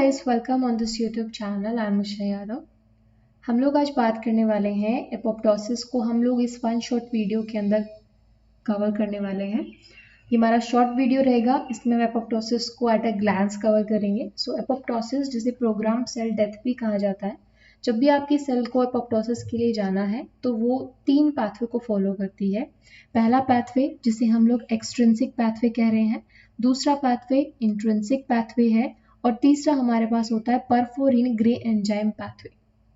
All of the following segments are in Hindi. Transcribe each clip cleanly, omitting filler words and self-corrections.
guys, welcome on this YouTube channel. I'm Usha Yadav. हम लोग आज बात करने वाले हैं एपोप्टोसिस को। हम लोग इस वन शॉर्ट वीडियो के अंदर कवर करने वाले हैं। ये हमारा शॉर्ट वीडियो रहेगा, इसमें हम एपोप्टोसिस को एट अ ग्लैंस कवर करेंगे। सो एपोप्टोसिस जिसे प्रोग्राम सेल डेथ भी कहा जाता है, जब भी आपकी सेल को एपोप्टोसिस के लिए जाना है तो वो 3 पाथवे को फॉलो करती है। पहला पाथवे जिसे हम लोग एक्सट्रिंसिक पाथवे कह रहे हैं, दूसरा पाथवे इंट्रिंसिक पाथवे है और तीसरा हमारे पास होता है परफोरिन ग्रे एंजाइम पाथवे।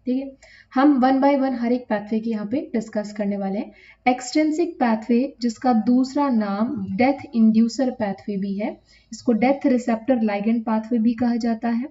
ठीक है, हम वन बाय वन हर एक पाथवे की यहाँ पे डिस्कस करने वाले हैं। एक्सट्रिंसिक पाथवे जिसका दूसरा नाम डेथ इंड्यूसर पाथवे भी है, इसको डेथ रिसेप्टर लाइगेंड पाथवे भी कहा जाता है।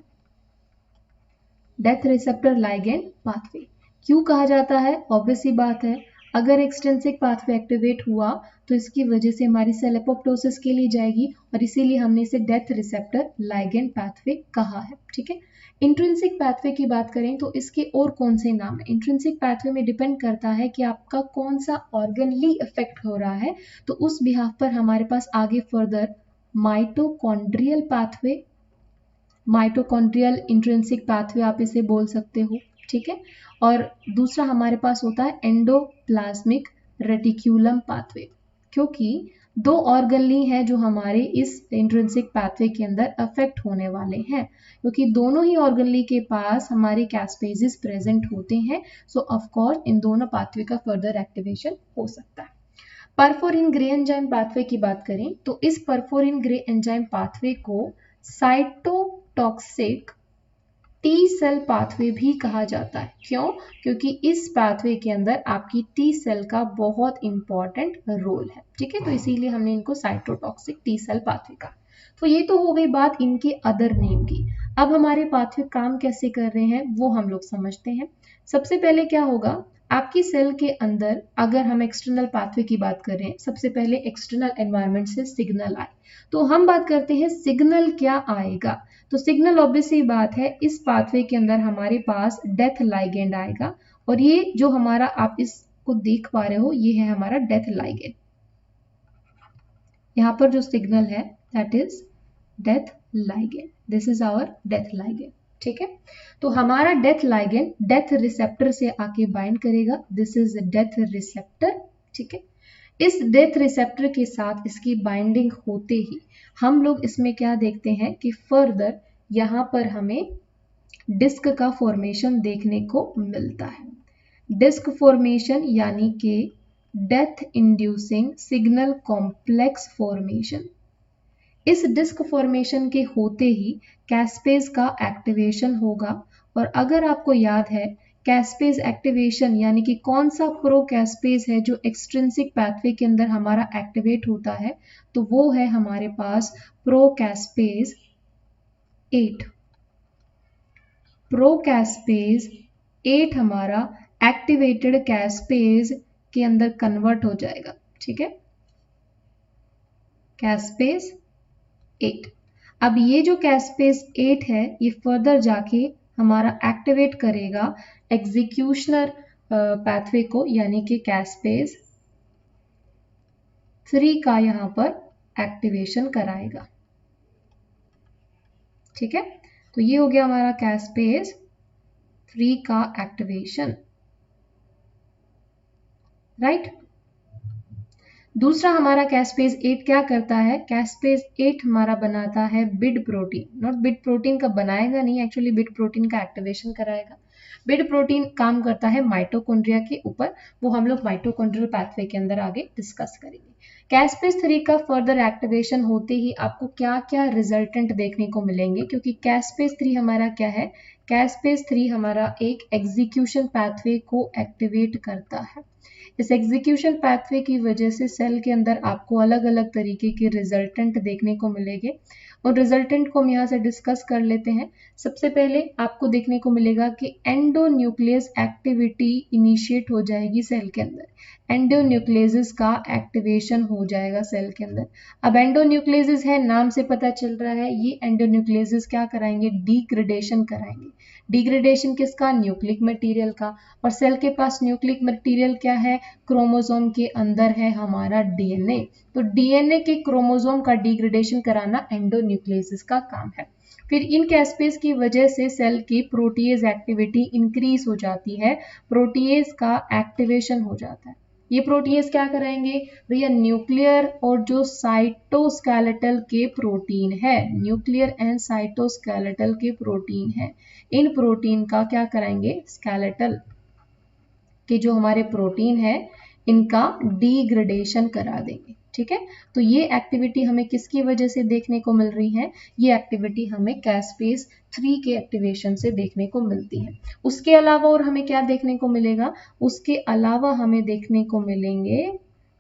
डेथ रिसेप्टर लाइगेंड पाथवे क्यों कहा जाता है? ऑब्वियस सी बात है, अगर एक्सट्रिंसिक पाथवे एक्टिवेट हुआ तो इसकी वजह से हमारी सेल एपोप्टोसिस के लिए जाएगी और इसीलिए हमने इसे डेथ रिसेप्टर लाइगेंड पाथवे कहा है। ठीक है, इंट्रिंसिक पाथवे की बात करें तो इसके और कौन से नाम है? इंट्रिंसिक पाथवे में डिपेंड करता है कि आपका कौन सा ऑर्गनली इफेक्ट हो रहा है, तो उस बिहाफ पर हमारे पास आगे further mitochondrial pathway, mitochondrial intrinsic pathway आप इसे बोल सकते हो। ठीक है, और दूसरा हमारे पास होता है एंडोप्लाज्मिक रेटिक्यूलम पाथवे, क्योंकि 2 ऑर्गनली हैं जो हमारे इस इंट्रिंसिक पाथवे के अंदर अफेक्ट होने वाले हैं, क्योंकि दोनों ही ऑर्गनली के पास हमारे कैस्पेजेस प्रेजेंट होते हैं। सो ऑफ कोर्स इन दोनों पाथवे का फर्दर एक्टिवेशन हो सकता है। परफोरिन ग्रे एंजाइम पाथवे की बात करें तो इस परफोरिन ग्रे एंजाइम पाथवे को साइटोटॉक्सिक टी सेल पाथवे भी कहा जाता है। क्यों? क्योंकि इस पाथवे के अंदर आपकी टी सेल का बहुत इंपॉर्टेंट रोल है। ठीक है, तो इसीलिए हमने इनको साइटोटॉक्सिक टी सेल पाथवे कहा। तो ये तो हो गई बात इनके अदर नेम की। अब हमारे पाथवे काम कैसे कर रहे हैं वो हम लोग समझते हैं। सबसे पहले क्या होगा, आपकी सेल के अंदर अगर हम एक्सटर्नल पाथवे की बात करें, सबसे पहले एक्सटर्नल एनवायरनमेंट से सिग्नल आए, तो हम बात करते हैं सिग्नल क्या आएगा। तो सिग्नल ऑब्वियसली बात है, इस पाथवे के अंदर हमारे पास डेथ लाइगेंड आएगा और ये जो हमारा आप इसको देख पा रहे हो ये है हमारा डेथ लाइगेंड। यहाँ पर जो सिग्नल है that is death ligand, this is our death ligand. ठीक है, तो हमारा डेथ लाइगेंड डेथ रिसेप्टर से आके बाइंड करेगा, दिस इज डेथ रिसेप्टर। ठीक है, इस डेथ रिसेप्टर के साथ इसकी बाइंडिंग होते ही हम लोग इसमें क्या देखते हैं कि फर्दर यहाँ पर हमें डिस्क का फॉर्मेशन देखने को मिलता है। डिस्क फॉर्मेशन यानी कि death inducing signal complex formation. इस डिस्क फॉर्मेशन के होते ही कैस्पेज का एक्टिवेशन होगा, और अगर आपको याद है कैस्पेज एक्टिवेशन यानी कि कौन सा प्रो कैस्पेज है जो एक्सट्रिंसिक पाथवे के अंदर हमारा एक्टिवेट होता है, तो वो है हमारे pass pro caspase 8। Pro caspase 8 हमारा एक्टिवेटेड कैस्पेज के अंदर कन्वर्ट हो जाएगा। ठीक है, कैस्पेज 8। अब ये जो कैस्पेज 8 है ये फर्दर जाके हमारा एक्टिवेट करेगा एग्जीक्यूशनर पाथवे को, यानी कि कैस्पेज 3 का यहाँ पर एक्टिवेशन कराएगा। ठीक है, तो ये हो गया हमारा कैस्पेज 3 का एक्टिवेशन, राइट। दूसरा हमारा कैस्पेज 8 क्या करता है? कैस्पेज 8 हमारा बनाता है bid protein, not bid protein का बनाएगा नहीं, एक्चुअली बिड प्रोटीन का एक्टिवेशन कराएगा। बिड प्रोटीन काम करता है माइटोकॉन्ड्रिया के ऊपर, वो हम लोग माइटोकॉन्ड्रियल पाथवे के अंदर आगे डिस्कस करेंगे। कैस्पेज 3 का फर्दर एक्टिवेशन होते ही आपको क्या क्या रिजल्टेंट देखने को मिलेंगे, क्योंकि कैस्पेज 3 हमारा क्या है? कैस्पेज 3 हमारा एक एग्जीक्यूशन पाथवे को एक्टिवेट करता है। इस एग्जीक्यूशन पाथवे की वजह से सेल के अंदर आपको अलग अलग तरीके के रिजल्टेंट देखने को मिलेंगे, और रिजल्टेंट को हम यहाँ से डिस्कस कर लेते हैं। सबसे पहले आपको देखने को मिलेगा कि एंडोन्यूक्लियस एक्टिविटी इनिशिएट हो जाएगी सेल के अंदर, एंडोन्यूक्लियस का एक्टिवेशन हो जाएगा सेल के अंदर। अब एंडोन्यूक्लियस है, नाम से पता चल रहा है, ये एंडोन्यूक्लियस क्या कराएंगे? डिग्रेडेशन कराएंगे। डिग्रेडेशन किसका? न्यूक्लिक मटेरियल का, और सेल के पास न्यूक्लिक मटेरियल क्या है? क्रोमोसोम के अंदर है हमारा डीएनए। तो डीएनए के क्रोमोसोम का डिग्रेडेशन कराना एंडोन्यूक्लियस का काम है। फिर इन कैस्पेज की वजह से सेल की प्रोटीएज एक्टिविटी इंक्रीज हो जाती है, प्रोटीएज का एक्टिवेशन हो जाता है। ये प्रोटीएज क्या कराएंगे भैया, न्यूक्लियर और जो साइटोस्केलेटल के प्रोटीन है, न्यूक्लियर एंड साइटोस्केलेटल के प्रोटीन है, इन प्रोटीन का क्या कराएंगे, स्केलेटल के जो हमारे प्रोटीन है इनका डिग्रेडेशन करा देंगे। ठीक है, तो ये एक्टिविटी हमें किसकी वजह से देखने को मिल रही है, ये एक्टिविटी हमें कैस्पेज 3 के एक्टिवेशन से देखने को मिलती है। उसके अलावा और हमें क्या देखने को मिलेगा, उसके अलावा हमें देखने को मिलेंगे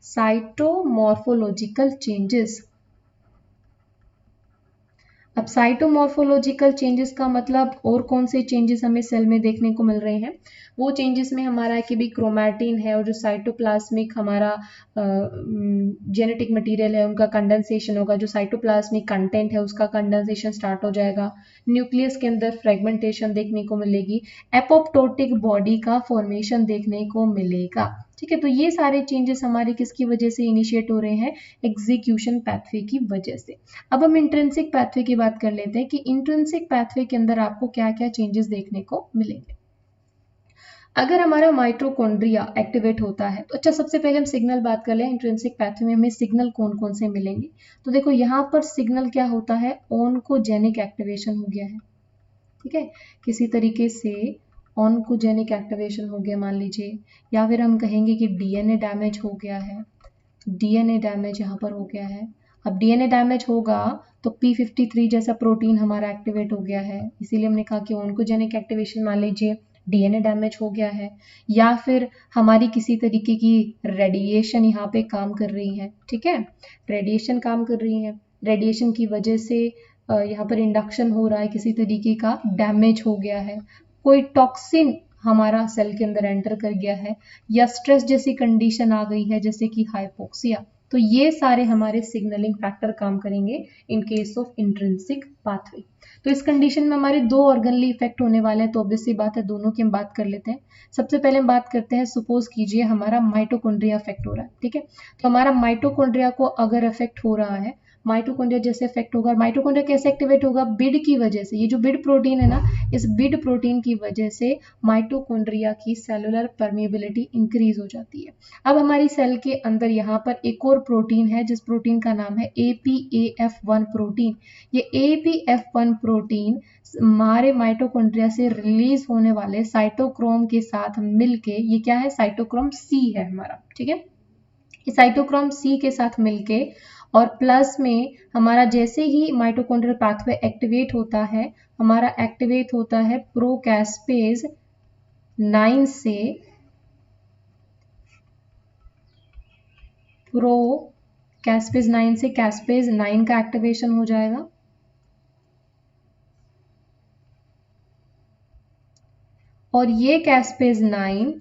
साइटोमॉर्फोलॉजिकल चेंजेस। अब साइटोमॉर्फोलॉजिकल चेंजेस का मतलब और कौन से चेंजेस हमें सेल में देखने को मिल रहे हैं, वो चेंजेस में हमारा है कि भी क्रोमैटिन है और जो साइटोप्लाज्मिक हमारा जेनेटिक मटेरियल है उनका कंडेंसेशन होगा, जो साइटोप्लाज्मिक कंटेंट है उसका कंडेंसेशन स्टार्ट हो जाएगा, न्यूक्लियस के अंदर फ्रेगमेंटेशन देखने को मिलेगी, एपोप्टोटिक बॉडी का फॉर्मेशन देखने को मिलेगा। ठीक है, तो ये सारे चेंजेस हमारे किसकी वजह से इनिशिएट हो रहे हैं, एग्जीक्यूशन पाथवे की वजह से। अब हम इंट्रिंसिक पाथवे की बात कर लेते हैं कि इंट्रिंसिक पाथवे के अंदर आपको क्या क्या चेंजेस देखने को मिलेंगे। अगर हमारा माइटोकॉन्ड्रिया एक्टिवेट होता है तो अच्छा, सबसे पहले हम सिग्नल बात कर लें, इंट्रिंसिक पाथवे में हमें सिग्नल कौन कौन से मिलेंगे। तो देखो यहाँ पर सिग्नल क्या होता है, ऑन्कोजेनिक एक्टिवेशन हो गया है। ठीक है, किसी तरीके से ऑन्कोजेनिक एक्टिवेशन हो गया मान लीजिए, या फिर हम कहेंगे कि डीएनए डैमेज हो गया है, डीएनए डैमेज यहाँ पर हो गया है। अब डीएनए डैमेज होगा तो p53 जैसा प्रोटीन हमारा एक्टिवेट हो गया है, इसीलिए हमने कहा कि ऑन्कोजेनिक एक्टिवेशन मान लीजिए डीएनए डैमेज हो गया है, या फिर हमारी किसी तरीके की रेडिएशन यहाँ पे काम कर रही है। ठीक है, रेडिएशन काम कर रही है, रेडिएशन की वजह से यहाँ पर इंडक्शन हो रहा है, किसी तरीके का डैमेज हो गया है, कोई टॉक्सिन हमारा सेल के अंदर एंटर कर गया है, या स्ट्रेस जैसी कंडीशन आ गई है जैसे कि हाइपोक्सिया, तो ये सारे हमारे सिग्नलिंग फैक्टर काम करेंगे in case of intrinsic pathway. तो इस कंडीशन में हमारे दो ऑर्गनली इफेक्ट होने वाले हैं, तो ऑब्वियस सी बात है दोनों की हम बात कर लेते हैं। सबसे पहले हम बात करते हैं, सपोज कीजिए हमारा माइटोकॉन्ड्रिया अफेक्ट हो रहा है। ठीक है, तो हमारा माइटोकॉन्ड्रिया को अगर अफेक्ट हो रहा है, माइटोकॉन्ड्रिया जैसे इफेक्ट होगा, माइटोकॉन्ड्रिया कैसे एक्टिवेट होगा, बिड की वजह से, ये जो बिड प्रोटीन है ना, इस बिड प्रोटीन की वजह से माइटोकॉन्ड्रिया की सेलुलर परमेबिलिटी इंक्रीज हो जाती है। अब हमारी सेल के अंदर यहाँ पर एक और प्रोटीन है जिस प्रोटीन का नाम है APAF1 प्रोटीन। ये APAF1 प्रोटीन हमारे माइटोकॉन्ड्रिया से रिलीज होने वाले साइटोक्रोम के साथ मिलके, ये क्या है, साइटोक्रोम C है हमारा। ठीक है, ये साइटोक्रोम C के साथ मिलके और प्लस में हमारा जैसे ही माइटोकॉन्ड्रियल पाथवे एक्टिवेट होता है, हमारा एक्टिवेट होता है प्रोकैस्पेज 9 से, कैस्पेज 9 से कैस्पेज 9 का एक्टिवेशन हो जाएगा, और ये कैस्पेज 9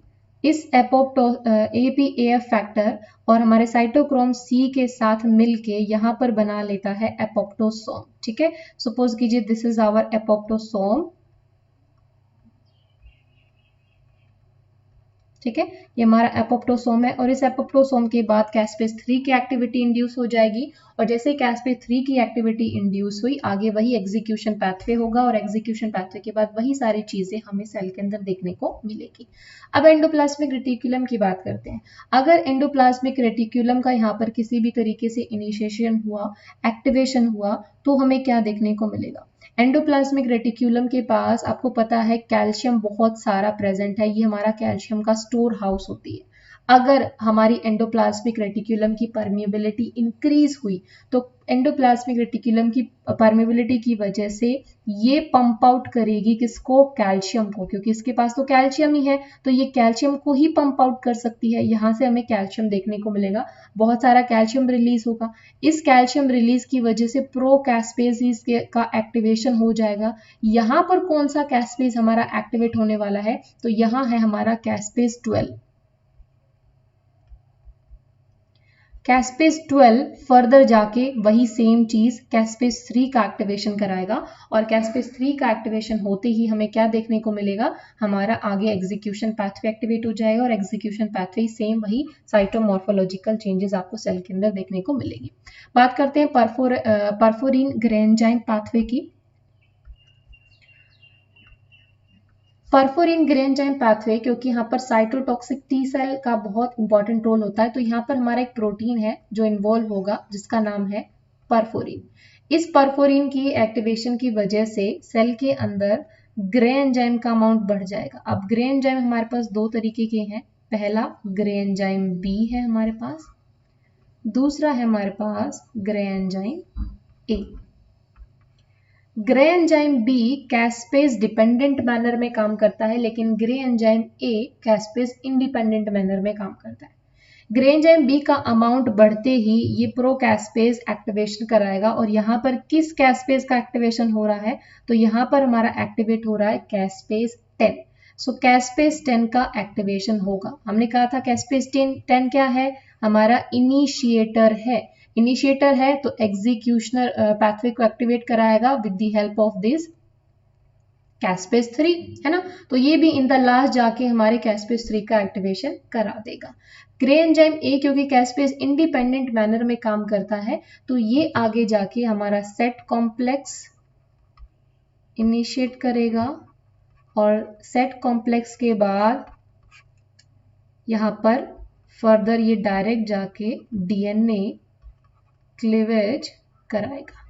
इस APAF फैक्टर और हमारे साइटोक्रोम C के साथ मिलके यहाँ पर बना लेता है एपोप्टोसोम। ठीक है, सपोज कीजिए दिस इज आवर एपोप्टोसोम। ठीक है, ये हमारा एपोप्टोसोम है, और इस एपोप्टोसोम के बाद कैस्पेज 3 की एक्टिविटी इंड्यूस हो जाएगी, और जैसे कैस्पेज 3 की एक्टिविटी इंड्यूस हुई, आगे वही एग्जीक्यूशन पाथवे होगा, और एग्जीक्यूशन पाथवे के बाद वही सारी चीजें हमें सेल के अंदर देखने को मिलेगी। अब एंडोप्लाज्मिक रेटिकुलम की बात करते हैं। अगर एंडोप्लाज्मिक रेटिकुलम का यहाँ पर किसी भी तरीके से इनिशिएशन हुआ, एक्टिवेशन हुआ, तो हमें क्या देखने को मिलेगा, एंडोप्लाज्मिक रेटिकुलम के पास आपको पता है कैल्शियम बहुत सारा प्रेजेंट है, ये हमारा कैल्शियम का स्टोर हाउस होती है। अगर हमारी एंडोप्लाज्मिक रेटिकुलम की परमिएबिलिटी इंक्रीज हुई तो एंडोप्लाज्मिक रेटिकुलम की परमिएबिलिटी की वजह से ये पंप आउट करेगी किसको, कैल्शियम को, क्योंकि इसके पास तो कैल्शियम ही है, तो ये कैल्शियम को ही पंप आउट कर सकती है। यहाँ से हमें कैल्शियम देखने को मिलेगा, बहुत सारा कैल्शियम रिलीज होगा। इस कैल्शियम रिलीज की वजह से प्रोकैस्पेज का एक्टिवेशन हो जाएगा। यहाँ पर कौन सा कैस्पेज हमारा एक्टिवेट होने वाला है, तो यहाँ है हमारा कैस्पेज 12। कैस्पेज 12 फर्दर जाके वही सेम चीज कैस्पेज 3 का एक्टिवेशन कराएगा, और कैस्पेज 3 का एक्टिवेशन होते ही हमें क्या देखने को मिलेगा, हमारा आगे एग्जीक्यूशन पाथवे एक्टिवेट हो जाएगा, और एग्जीक्यूशन पाथवे सेम वही साइटोमॉर्फोलॉजिकल चेंजेस आपको सेल के अंदर देखने को मिलेगी। बात करते हैं परफोरिन ग्रेन्जाइम पाथवे की। परफोरिन ग्रे एंजाइम पाथवे, क्योंकि यहाँ पर साइटोटॉक्सिक टी सेल का बहुत इंपॉर्टेंट रोल होता है, तो यहाँ पर हमारा एक प्रोटीन है जो इन्वॉल्व होगा जिसका नाम है परफोरिन। इस परफोरिन की एक्टिवेशन की वजह से सेल के अंदर ग्रे एंजाइम का अमाउंट बढ़ जाएगा। अब ग्रे एंजाइम हमारे पास दो तरीके के हैं, पहला ग्रे एंजाइम बी है हमारे पास, दूसरा है हमारे पास granzyme A. Granzyme B caspase dependent manner में काम करता है, लेकिन granzyme A caspase independent manner में काम करता है। ग्रे एंजाइम बी का अमाउंट बढ़ते ही ये प्रो कैस्पेज एक्टिवेशन कराएगा, और यहाँ पर किस कैस्पेज का एक्टिवेशन हो रहा है, तो यहाँ पर हमारा एक्टिवेट हो रहा है कैस्पेज 10। सो कैस्पेज 10 का एक्टिवेशन होगा। हमने कहा था कैस्पेज 10 क्या है, हमारा इनिशिएटर है। इनिशिएटर है तो एग्जीक्यूशनर पाथवे को एक्टिवेट कराएगा with the help of this caspase 3, है ना। तो ये भी इन द लास्ट जाके हमारे कैस्पेज 3 का एक्टिवेशन करा देगा। ग्रे एंजाइम ए क्योंकि कैस्पेज इंडिपेंडेंट मैनर में काम करता है, तो ये आगे जाके हमारा सेट कॉम्प्लेक्स इनिशिएट करेगा, और सेट कॉम्प्लेक्स के बाद यहाँ पर फर्दर ये डायरेक्ट जाके डीएनए क्लीवेज कराएगा।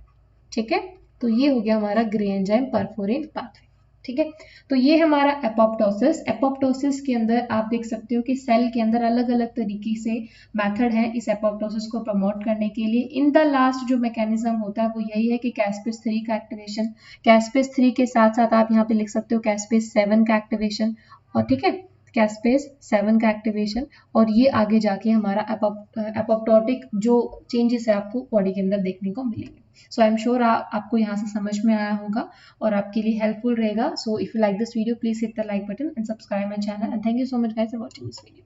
ठीक है, तो ये हो गया हमारा ग्रे एंजाइम परफोरिन पाथवे। ठीक है, तो ये हमारा एपोप्टोसिस। एपोप्टोसिस के अंदर आप देख सकते हो कि सेल के अंदर अलग अलग तरीके से मेथड है इस एपोप्टोसिस को प्रमोट करने के लिए। इन द लास्ट जो मैकेनिज्म होता है वो यही है कि कैस्पेज 3 का एक्टिवेशन, कैस्पेज 3 के साथ साथ आप यहाँ पे लिख सकते हो कैस्पेज 7 का एक्टिवेशन, और ठीक है कैस्पेज 7 का एक्टिवेशन, और ये आगे जाके हमारा एपोप्टोटिक जो चेंजेस है आपको बॉडी के अंदर देखने को मिलेंगे। सो आई एम श्योर आपको यहाँ से समझ में आया होगा और आपके लिए हेल्पफुल रहेगा। So if you like this video please hit the like button and subscribe my channel, and thank you so much guys for watching this video.